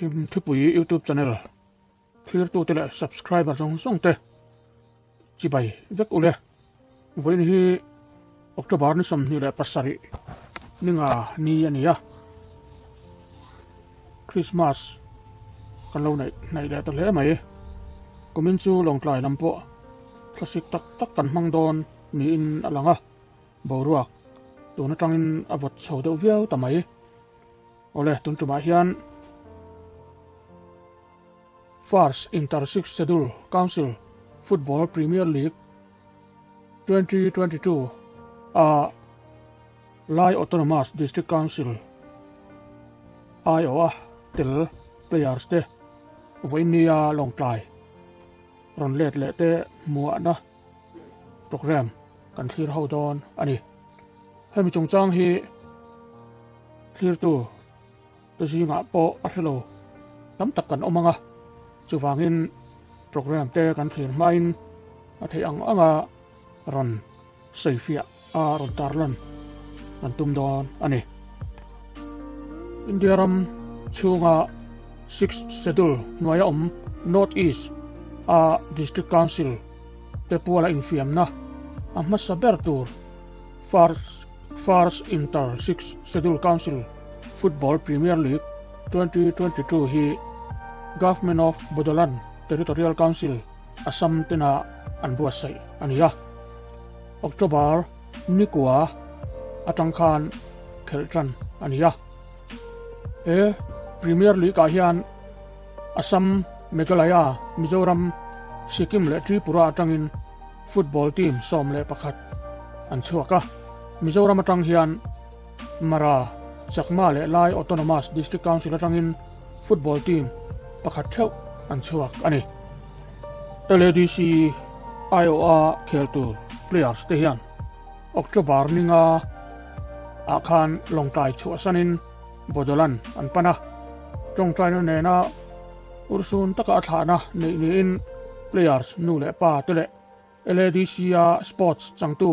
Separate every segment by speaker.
Speaker 1: ทีมที่ปุ๋ย YouTube channel คลียร์ตัวเตะ subscriber ส่งเตะจีบไปเด็กอุเล่วันนี้ออกจากบ้านนี่สมนี่แหละปัสสาวะนี่นี่อันนี้คริสต์มาสกันเราในแดดทะเลไหมก็มินซูลงกลายลำปะคลาสสิกตักกันมังดอนนี่อินอะไรบ่าวรัวตัวนั้นจังอินอวดโชว์เดียวเวียวทำไมโอเล่ตุนจุมาเฮียนFars Inter-6 Schedule Council Football Premier League 2022 Lai Autonomous District Council IOA til players te Vinia long tlai ron let le te mua na program kan thlir ho don ani hemi chungchang hi thlir tu to singa po athelo tam tak kan omanga chuwangin program te kan thlir main athei anga ron seifia ron tarlan kan tum don ani Indiaram chunga 6th schedule noya North East District Council te puala infiam na amma sabertur Fars Inter 6th Schedule Council Football Premier League 2022 hi Government of Bodoland Territorial Council Assam tena anbuasai aniya October nikwa atangkhan kheltran aniya Premier League ahian Assam Meghalaya Mizoram Sikkim le Tripura atangin football team som le pakhat an chuaka Mizoram atang hian Mara Chakma le Lai Autonomous District Council atangin football team pakhat theu an chuak ani LADC IOA kheltu players te hian October ninga akhan longtai chuasanin Bodolan an pana tongtai no nena ursun taka athana ni in players nu le pa tele LADC sports changtu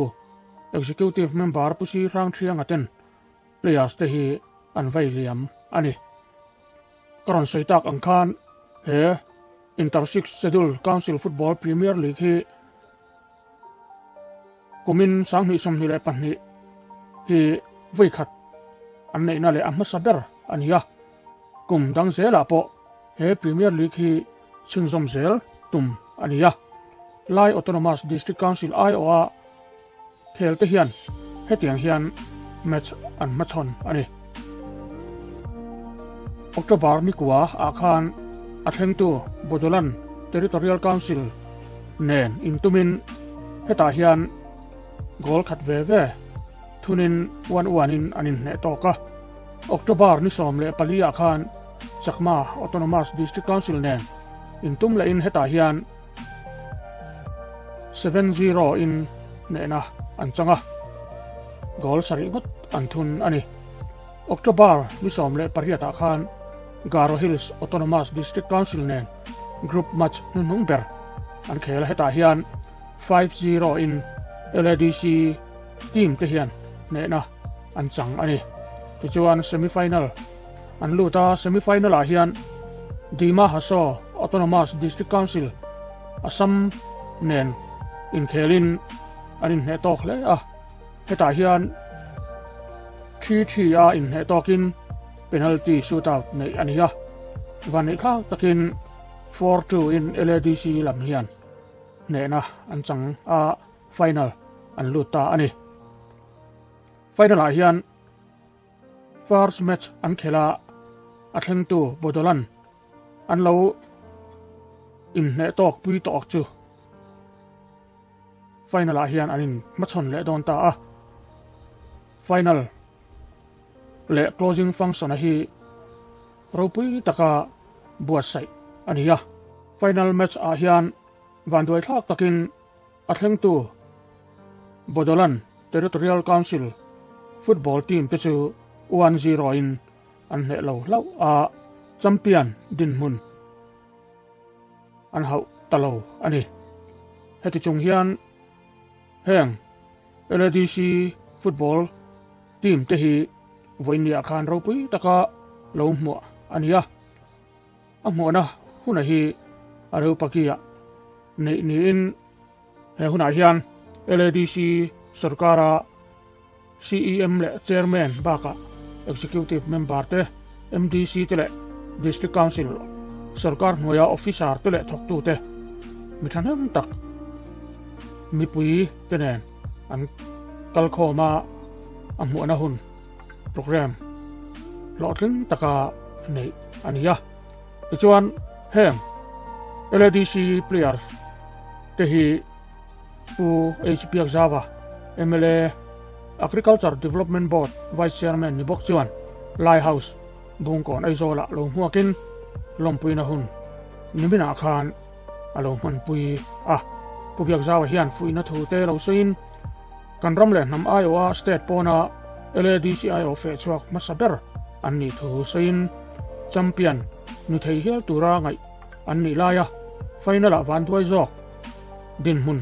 Speaker 1: executive member pusi rang thiang aten players te hi an vailiam ani karon seitak angkhan he Inter-6 Schedule Council Football Premier League hi kumin sangni somni le panni hi vaikhat an nei na le amma saber ania kum dang zela po he Premier League hi chingsom zel tum ania Lai Autonomous District Council IOA khel te hian hetiang hian match an machon ani October ni kwa akhan athengtu Bodoland Territorial Council nen intumin heta hian gol khat ve thunin 1-1 in anin ne toka October ni som le palia khan Chakma Autonomous District Council nen intum le in heta hian 7-0 in nena anchanga gol sari ngot anthun ani October ni som le pariata khan Garo Hills Autonomous District Council nen group match number an khel heta hian 5-0 in LADC team te hian nena anchang ani tichuan semi-final an luta semi-final a hian Dima Haso Autonomous District Council Assam nen in khelin anin he tok le heta hian 3-3 in he tokin penalty shootout nei ania vanai kha takin 4-2 in LADC lam hian nena anchang final an luta ani final a hian first match an khela athengtu Bodoland an lo in ne tok pui tok chu final a hian anin machon le don ta final le closing function hi ropui taka buasai ania final match a hian vanduai thak takin athengtu Bodoland Territorial Council football team te chu 1-0 in an he lo champion din mun an hau talo ani heti chung hian heng LADC football team te hi voinia khan ropui taka lo mu ania amona huna hi aru pakia nei in he huna hian LADC sarkara CEM le chairman baka executive member te MDC te le district council sarkar noya officer te le thok tu te mithanem tak mi pui tenen an kalkhoma amona hun program lotling taka nei ania chuan hem LADC players te hi u HPX Java MLA Agriculture Development Board Vice Chairman ni bok chuan Lighthouse bungkon aizola lo huakin lompuina hun nimina khan alo man pui pubiak Java hian fuina thu te lo sein kan ramle nam Iowa state pona LADC io fe chuak masaber anni thu sein champion nu thei hial tura ngai anni laya final a van tuai zo din hun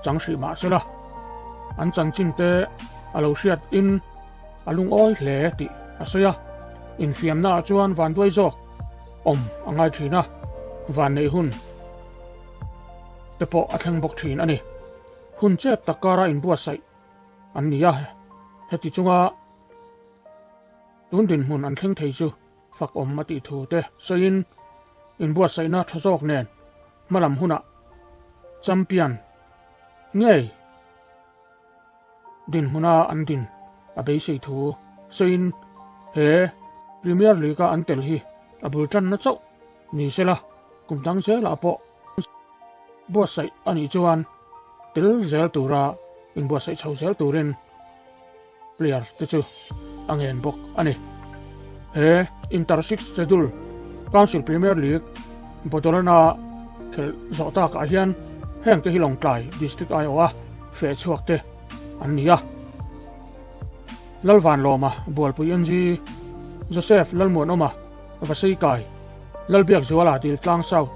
Speaker 1: changshi ma sela an changchin te alo hriat in alung oi hle ti asaya in fiam na chuan van tuai zo angai thina van nei hun te po athang bok thin ani hun chep takara in buat sai annia heti chunga tun din hun an thleng thei chu fak mati thu te soin in buat sai na thajok nen malam huna champion ngei din huna an din abei sei thu soin he Premier League an tel hi abul chan na chau ni sela kumtang se la po buat sai ani chuan til zel tura in buat sai chau zel turin players te chu angen bok ani he inter six schedule council Premier League Bodolana khel zota ka hian heng te hilong tlai district Iowa fe chuak te ania lalwan loma bol puyanji Joseph lalmon oma vasai kai lalbiak zuala dil tlang south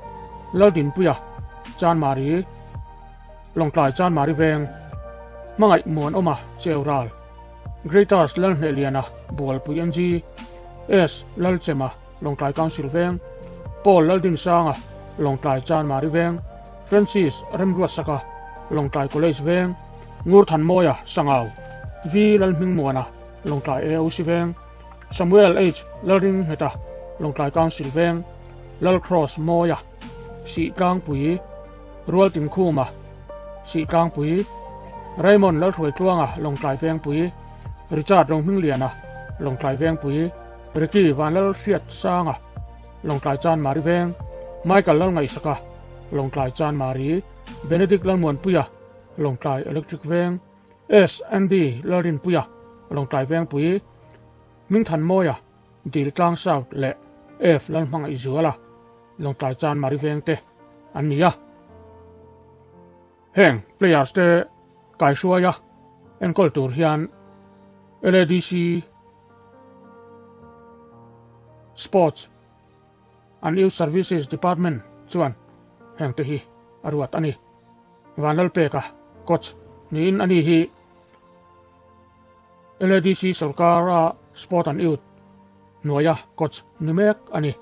Speaker 1: laldin puya chan mari longtlai chan mari veng mangai mon oma cheural Greaters lal heliana bol puyanji S lalchema longtlai council veng Paul laldin sanga longtlai chan mari veng Francis remruat saka longtlai college veng ngur than moya sangau V lalming mona longtlai AOC veng Samuel H laldin heta longtlai council veng lal cross moya si kang pui rual tim khuma si kang pui Raymond lal thoi tluanga longtlai veng pui Richard Ronghming liana longtlai veng pui Ricky van lal fiat sanga longtlai chan mari veng Michael lal ngai saka longtlai chan mari Benedict lal mon puya longtlai electric veng S and D lalin puya longtlai veng pui Ming than moya dil tlang south le F lal mang izuala longtlai chan mari veng te ania heng players te kai suaya en kultur hian LADC Sports and Youth Services Department chuan heng te hi aruat ani vanal peka coach niin ani hi LADC sarkara Sport and Youth noya coach nimek ani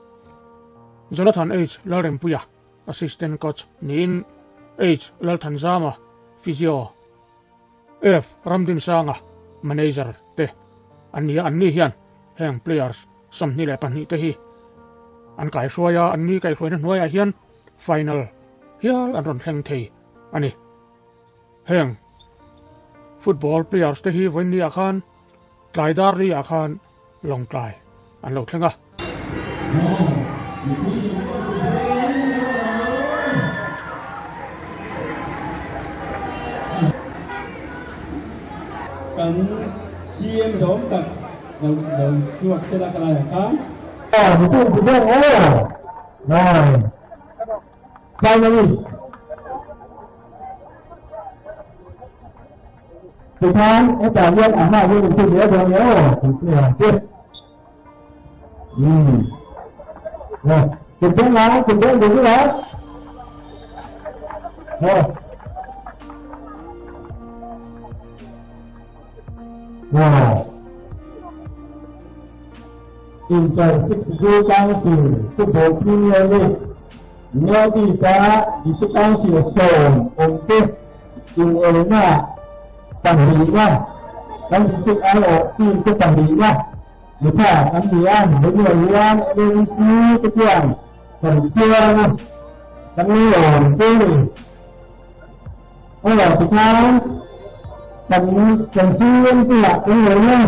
Speaker 1: Jonathan H lalrempuya assistant coach niin H lalthanzama physio F ramdin sanga manager te ania anni hian heng players somni le pani te hi an kai hruaya anni kai hruina hnuaya hian final hial an ron thleng thei ani heng football players te hi voin ni akhan tlaidar ri akhan long tlai an lo thlenga
Speaker 2: kan CM giống tật đầu chuột sẽ là cái này khám
Speaker 3: betul betul rồi finally từ tháng em trả viên ảnh nào viên từ nhớ rồi nhớ tiếp rồi từng tiếng nói từng tiếng đúng đó rồi Inter-62 Council Football Premier League nếu đi ra District Council Seoul untuk in Elena Panglima dan District AO tim ke Panglima kita ambilan berjualan Indonesia kemudian kerja kami orang ini orang kita kami tidak ini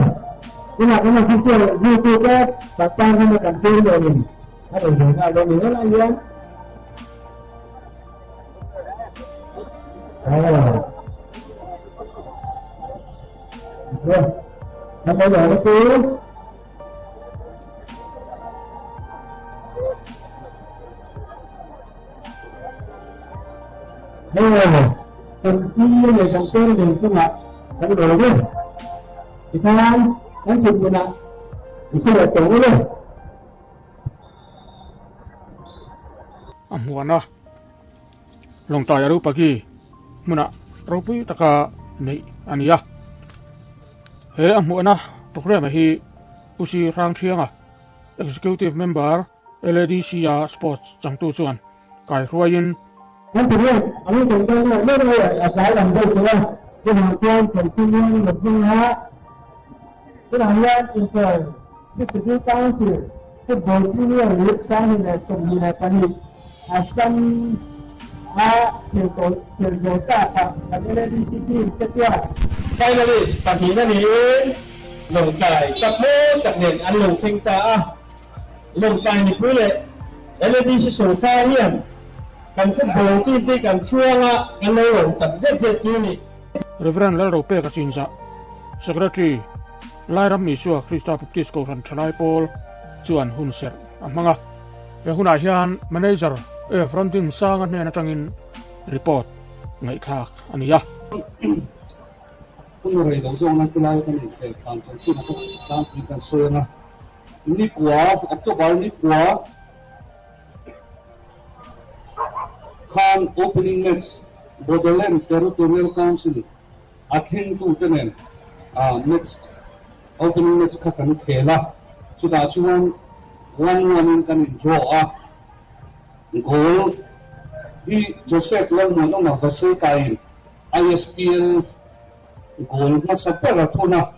Speaker 3: tidak official YouTube datang ke kantor ini ada juga ada ni lagi kan rồi năm bây giờ nó cứ bây giờ cần suy về trong tên thì các bạn cái đồ đi thì sao anh chụp mình ạ thì sao lại tổ đi
Speaker 1: Amhuana long taya ru pagi muna ropi taka nei ania he amhuana program hi usi rang thianga executive member LDC sports changtu chuan kai ruain
Speaker 3: anh tự nhiên anh tổng tên là rất là cái làm đâu chứ cái hàng quan phải tự nhiên một phương hóa cái hàng quan Inter 62 Council Football Premier League sang hình này sông hình này pani asam tiểu tổ ta các LDC team ketua
Speaker 2: finalist pagi ni lồng cài tập môn tập nền ăn lồng sinh ta lồng cài ni quý lệ LDC sổ khai hiền kan football team ti kan chuanga kan lồng tập rất ni
Speaker 1: Reverend Laro Pe Kachinsa Secretary Lairam Misua Christa Baptist ko ran Chalai Paul chuan hunser amanga e hunai hian manager e frontin sang an atangin report ngai khak ania
Speaker 4: cũng rồi đầu tiên là cái này cái này càng chân chính là càng bị càng sôi na ní quá October ní quá Khan opening match Bodoland Territorial Council akin tu tenen match opening match ka kan khela chuda chuan 1-1 kan draw goal hi Joseph Lalmo no na vase kain ISPL goal ma sapper la thuna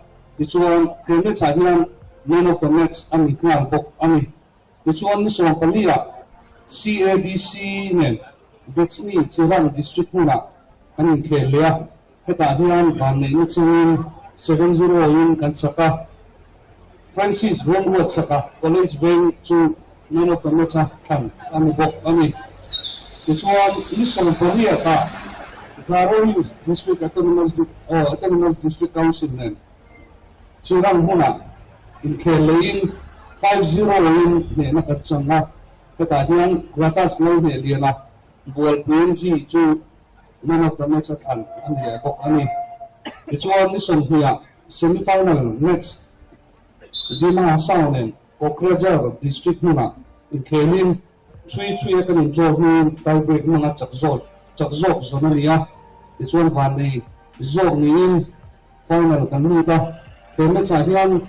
Speaker 4: chuan kene chahian man of the match ani kal bok ani chuan ni so kalia CADC nen Betsni Chirang district na ani khelia heta hian van nei chungin 7-0 in kan saka Francis Ronwood saka college wing to man of the match kan ani bok ani chuan ni so kalia ka Claro District Autonomous District Council nen Chirang huna in khelein 5-0 in ne na ka changa heta hian gratas lo ne liana ball PNG to man of the match kan ani bok ani chuan ni son hia semi-final match Dima Saunen Okrajar District huna in khelin 3-3 kan draw hu tie break mga chakzok zonalia chuan van nei zok ni in final kan nuta peme chahian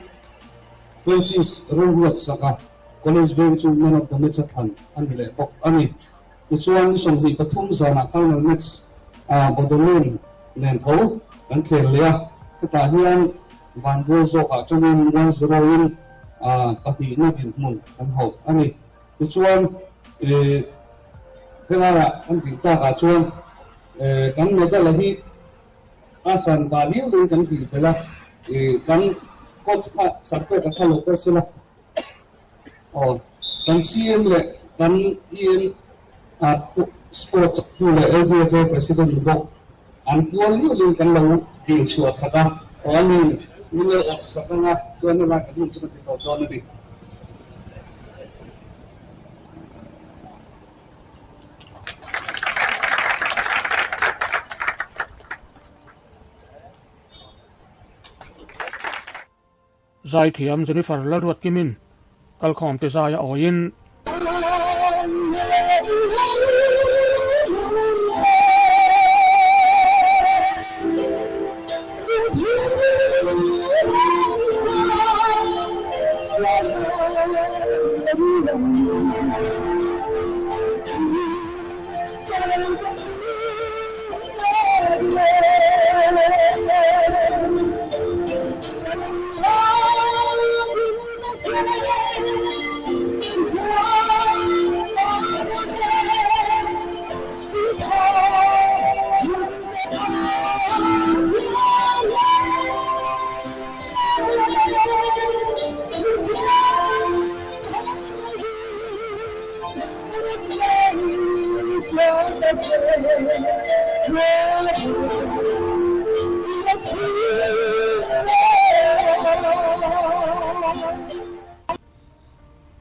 Speaker 4: Francis Ronwood saka college bench man of the match kan ani le bok ani chuan ni som hi pathum zana final match Bodoland nen tho kan khelia ta hian van go zoka chungin 1-0 in pati na din mun kan ho ani chuan Kaya ang kita ka chuan kan medal hi asan value rin kan kita kan coach ka sakwe ka local sila kan CM le kan EM sports le LDFA president bok an value rin kan lang din chua saka ani nila of saka nga chuan na kan mun chuan tito to na bi
Speaker 1: zai thiam Jennifer la ruat kimin kal khom te zaya oin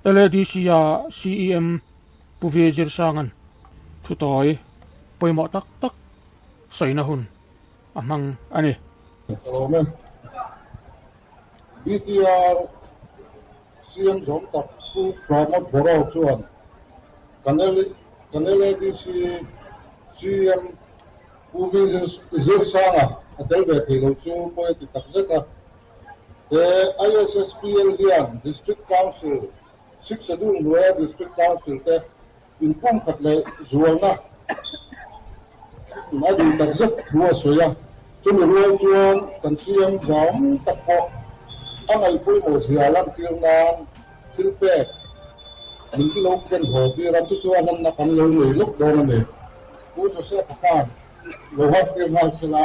Speaker 1: LADC CEM Puvizir Sangan thu toy poimo tak tak saina hun amang ani
Speaker 5: Amen. BTR CM Zom tak ku promote borau chuan. Kanele di CM Puvizir Sanga atal be thilo chu poi ti tak zaka. The ISSPL hian District Council 6 Adun Loya District Council te inform khatle zualna adu tak zak thua soya chung rual chuan kan CM Zom tak po angai pui mo sialam tirnan silpe min lok ken ho bi ram chu chuan nam na kan lo nei lok do na ne ku to se pakan lo hat tir na sila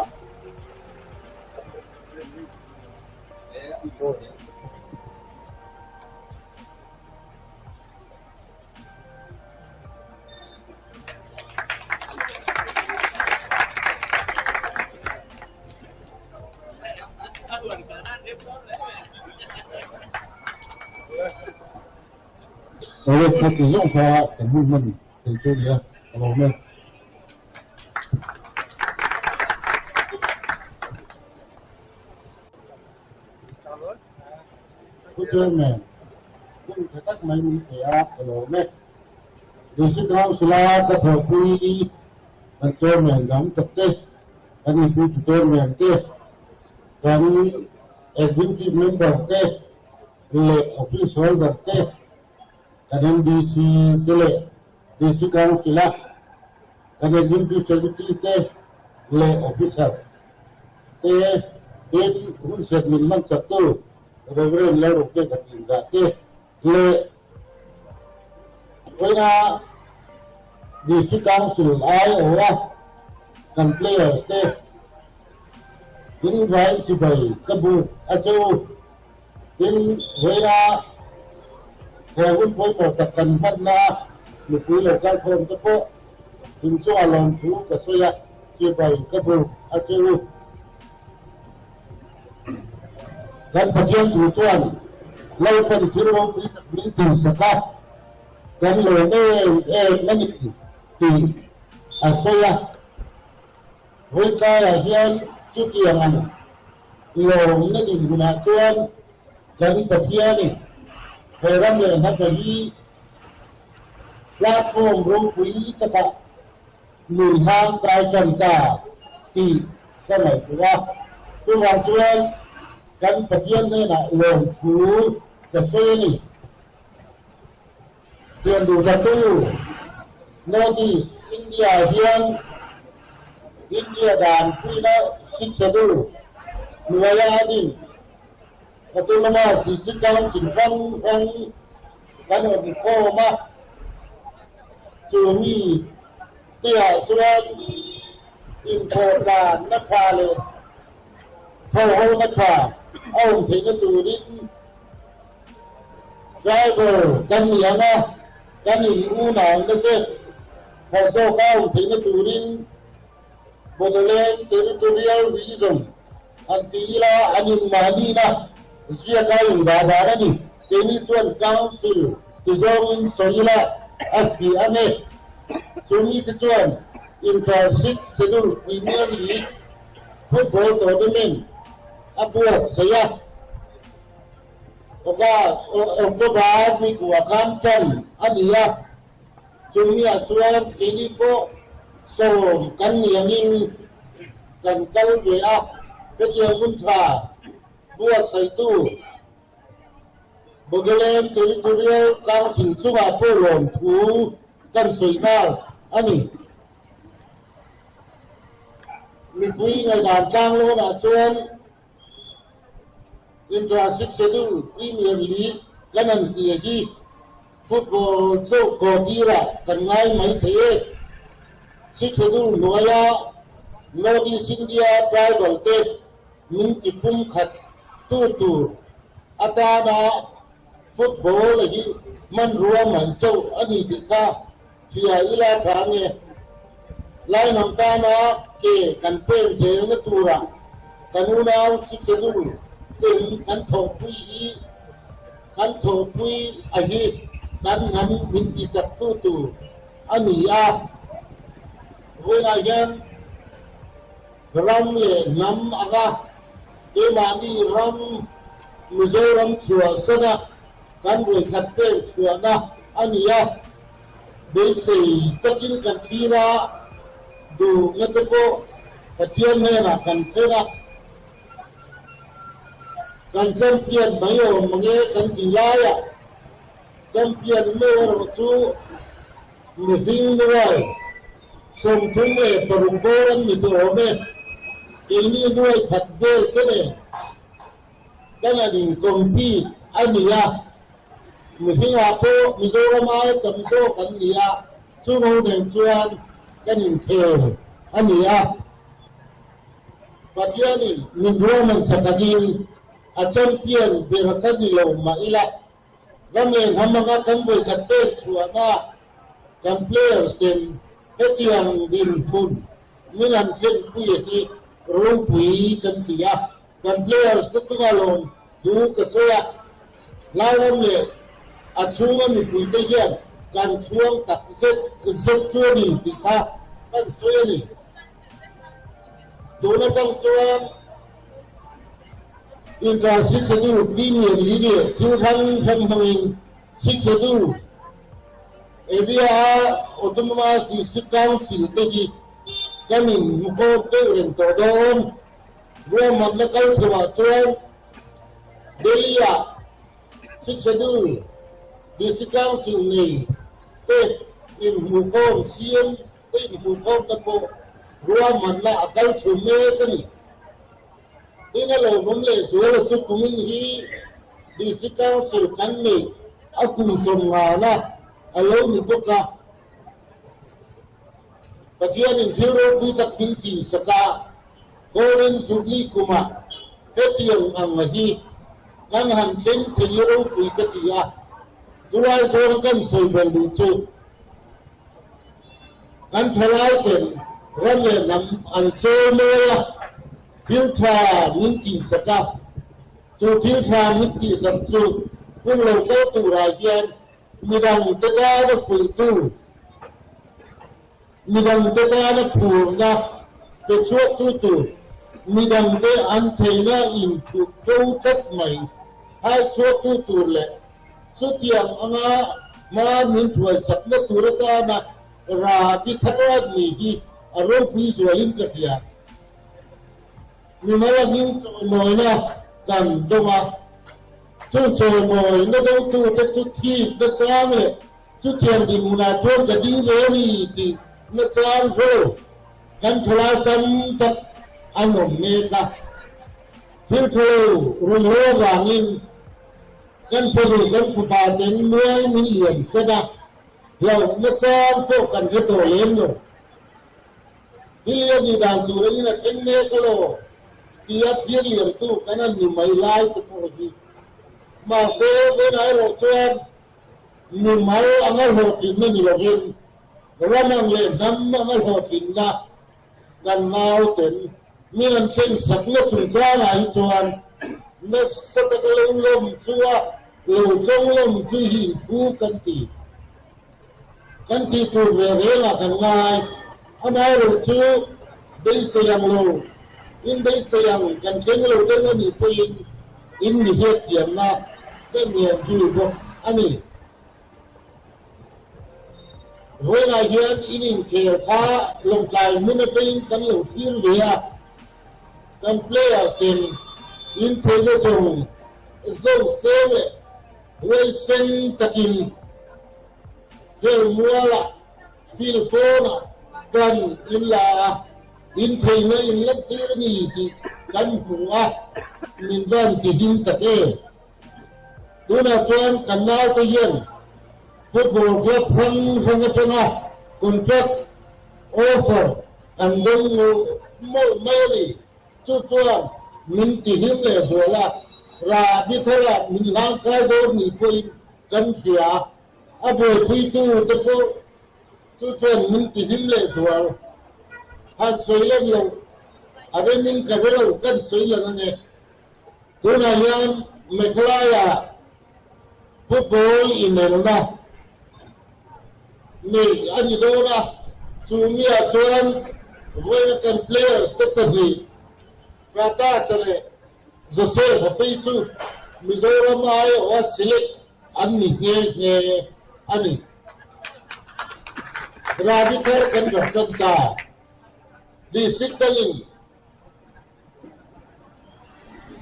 Speaker 5: Oleh kata zong fa tebu mani tentu dia kalau men kucing men kun ketak main ya kalau men di situ selalu terpilih kucing men jam tekeh kami kucing men teh kami executive member teh le office holder teh kadang DC tele DC council lah kadang executive secretary teh le officer teh hun set minman satu reverend lalu ke katinda teh le wena DC council ai olah kan player teh ini baik cibai kebu acu ini wena Kevin poi mo takkan na lupui lokal phone te po tin chu alon thu ka soya che bai ka bu a chu dan patian tu tuan lau pen kiro min tu saka dan lo ne mani ti a soya hoi ka ya hian chu ki yang lo ne din guna tuan dan patian ni Heran yang nak bagi platform rupui tetap melihat kaitan di kalau tuan tuan kan bagian ni nak lompu kesini yang dua tu notice India dan China 6 tu luaya ni Ketua Mas District Council Fang kan di koma cumi dia cuan importan nakale kau nakha ông thì cái tù đi driver kan yang kan ni una nete so kau thì cái tù đi Bodoland territorial region antila anin manina Sia kain bahasa ni, ini tuan council tuzongin soila afi ane, cumi tuan intrasik sedul Premier League football tournament abuat saya, Oktober minggu akan kan adia, cumi acuan ini po so kan yang ini kan kalau dia kerja muntra buat satu Bodoland Territorial Council Singapura tu kan soal ani mipui ngai dan chang lo na chuan intrasik sedul Premier League kanan tiagi football so kodira kan ngai mai the sik sedul noya Northeast India tribal te min ki pum khat tu atana football lagi man ruam man chau ani dika hiya ila thange lai nam ta na ke kan pen the na tura kanu na siksedu tin kan thong pui hi kan tho pui a hi kan ngam min ti tak tu ani a voi na yan ram le nam aga ke mani ram Mizoram chùa sana kan voi khat pen chùa na ani a bây giờ tất nhiên cần thi ra đủ nhất có và thiên này là cần thế là cần xem tiền mấy giờ mà nghe cần kỳ lai à xem tiền mấy giờ mà chú người tin nuôi sống thung về bờ bờ ăn mì tổ mẹ cái này nuôi thật ghê cái là những công ty anh à người听话不，你说我妈怎么说跟你啊？出门点专跟你贴了，啊你啊，把天你我们是个人，啊真变别人看你了嘛伊拉，咱们他们个跟会跟对出那，跟 players 点一点点分，你能先不也是如不一跟底啊，跟 players 都个龙都个说呀，来我们。ช่วงมีคุยได้ยังการช่วงตัดเส้นช่วงนี้ติดข้ากันช่วยนี่ตัวนั้นต้องช่วงอินทราซิกเซดูดีเมียลีเดียที่ทั้งซิกเซดูเอเรียออโตนอมัสดิสตริกคาวน์ซิลเตจิกันนี่มุกเตอร์เรนตัวโดนรวมมันแล้วก็ช่วยช่วงเดลียซิกเซดูDistrict Council ni te in hukom siem te in hukom na po ruaman na akal chume kani ina lo mumle jual chu kumin hi District Council kan ni akum som nga na alo ni boka patian in thiro butak binti saka Colin Zubli kuma petiang ang hi kan han chen thiro pui katia Tulai soal kan soal lucu, kan thalai ten ramai nam ansur mela, filtra minti saka, tu filtra minti sabtu, pun lokal tu rajian, midang tega na fuitu, midang tega na purna, pecuak tu, midang te antena input kau kat mai, hai cuak tu le. Sutiang anga ma min chuai sakna turata na ra bi tharat ni hi aro phi zualin ka pia ni mala min noina kan donga chu moi na dong tu ta chu thi ta chang le chu tiang di muna chon ka ding le ni ti na chang ro kan thula tam tak anom ne ka thil thlo ru lo wa nginกันสรุปกันฟุบาเน้นเมื่อมีเหลี่ยมเสด็จเราไม่ชอบพวกกันที่ตัวเลี้ยงอยู่ที่เลี้ยงอยู่ด่านตัวนี้นะเช่นเมฆโลที่ยัดเยียดเหลี่ยมตู้กันนั่นมีไม่ไล่ตัวพวกนี้มาเซ่ก็ไหนเราชวนมีไม่อันนั้นเรากินไม่มีเรากินเรานั่งเล่นน้ำอันนั้นเรากินนะกันนาวเต็มมีอันเช่นสักเล็กถึงช้าไหนชวนนั่นสัตว์กระลมชัวเราจงลมที่หินผู้กันตีตัวเรื่องกันง่ายอันนั้นเราชูได้เสียงเราอินได้เสียงกันเข่งเราได้เงินอีกปีอินมีเหตุเทียมนะได้เมียนจูบอันนี้เวลาเห็นอินเขียวผ้าลงใจมันเป็นกันเราที่เหลือกันเพลย์เต็มอินเทอร์เน็ตส่งเซลล์เวสเซนตะกินเกี่ยวมัวละฟิลิปโปนะกันอินลาอินเทอร์เน็ตอินลับที่นี่ที่กันหัวมินวันที่หินตะเกตัวนักจวนกันนาวตัวเย็นฟุตบอลคลับพังกันคอนแทรคออฟเฟอร์อันดงไม่เลยตัวmin tihim le dola ra bithara min lang kai do ni poi kan fia abo pui tu te ko tu chen min tihim le dola han soi len lo ave min ka lo kan soi la ne tu na yan Meghalaya football in na ni ani do na chu mi a chuan voi na kan players te pa ni rata chale Joseph Apitu Mizoram ai wa select ani nge ani Radikar kan ratata district talin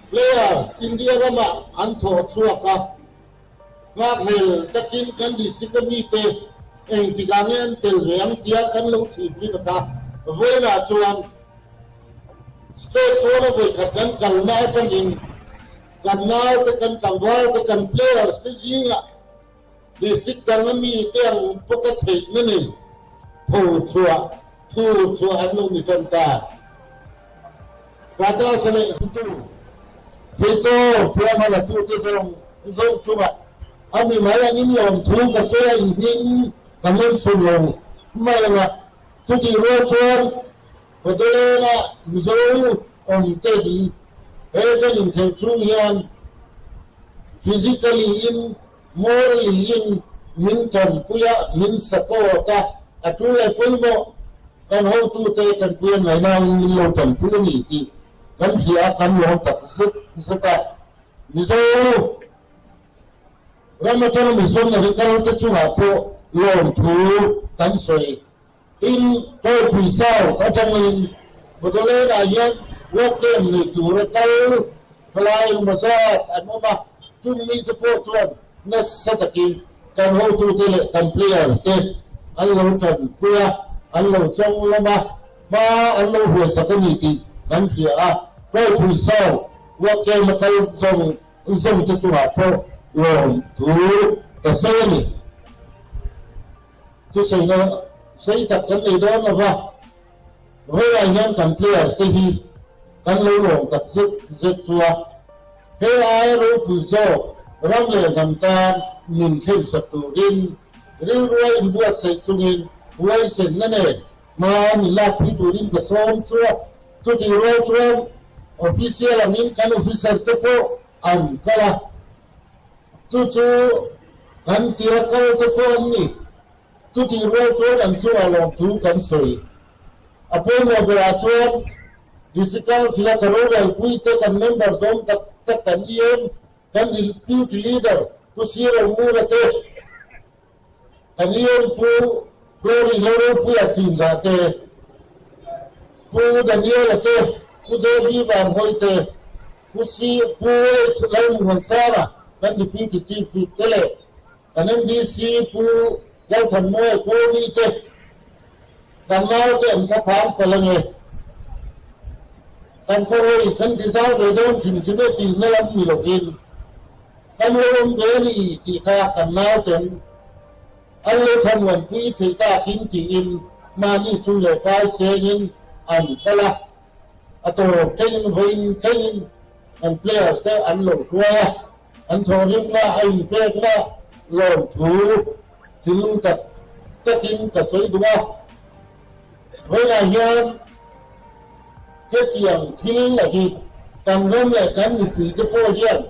Speaker 5: player India Rama antho chuaka ngak hel takin kan district mi te eng tigangen tel reang tia kan lo chi bi ka voina chuan state board of kan kalna tanin kan nau te kan tangwal te kan player te jinga district tangami te ang poka thei ne ni thu chua an lo mi ton ta rata sale tu chua ma la tu te zo chua ami mai an in yom thu ka so ya in kan len so lo mai la tu ti ro chuan ko de la mi zo on te di e te in theng chung hian physically in morally in min ton puya min support atule puimo kan ho tu te kan puan lai nang min lo tan pu ni ti kan sia kan lo tak sata ni zo ramaton mi son na ka te chu ha po lo thu kan soi in to pi sao ka chang in bodole na yan wo kem ni tu ra kal lai ma sa an ma tu mi te po tuan na satakin kan ho tu te le kan player te an lo tan puya an lo chong lama ma an lo hu sakani ti kan fia to pi sao wo kem ma kal zong te chu ha po lo tu ka sa ni tu sai na sai tak kan ni don na ba voi la yan kan player te hi kan lo lo tak zet chua he ai ro pu zo rang le kan ta nin thêm sập tù din riu ruai in buat sai tungin ruai sen na ne ma ni la pi tu din ka som chua tu ti ro chuan official amin kan officer te po an kala tu chu kan tira kal te po ni tu ti ro chuan an chu along tu kan soi apo mo bra chuan disikal sila karo rai pui te kan member zom tak kan iem kan deputy leader tu siro mura te kan iem pu glory loro pu ya tin za te pu daniel te pu je bi van hoi te pu si pu lai mun sa kan deputy chief te le kan ndc pu lai than mo ko ni te kan nau te an tha phang palange kan ko kan ti sa ve don tin ti ti na lam mi lo in kan lo ve ni ti kha kan nau ten an lo than wan pi ti ta kin ti in ma ni su le kai se in an kala ato tein hoin tein an player te an lo tua an tho rim na ai pe na lo thu ti lu ta kin ka soi dua với là dân cái tiền thiếu là gì cần lâm lại cắn được quỷ cái po dân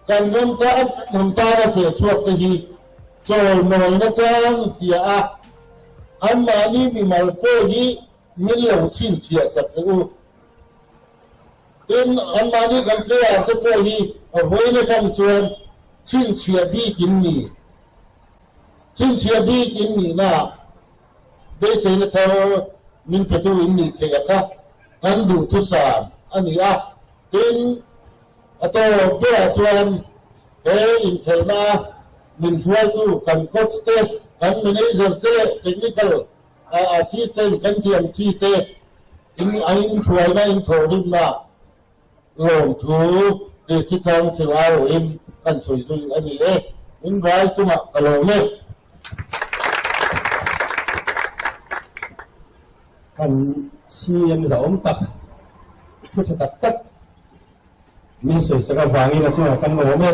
Speaker 5: cần lâm ta làm ta là phải chuộc cái gì rồi mồi nó trang thì anh mà đi bị mà po gì những liều chín chia sập cái u tên anh mà đi gần cái là cái po gì ở với nó trong chuồn chín chia đi kín nhỉ chín chia đi kín nhỉ nào đây sẽ là theo mình phải tu in nhị thế cả kan du tu sa ani tin ato pera chuan in khelna min fuai tu kan coach te kan manager te technical assistant kan tiam chi te in ain fuai na in thorim na lom thu district council in kan soi ani in rai tu ma kalome
Speaker 3: kan siam zaom tak thu thật tất min soi saka wangi na chu kan mo me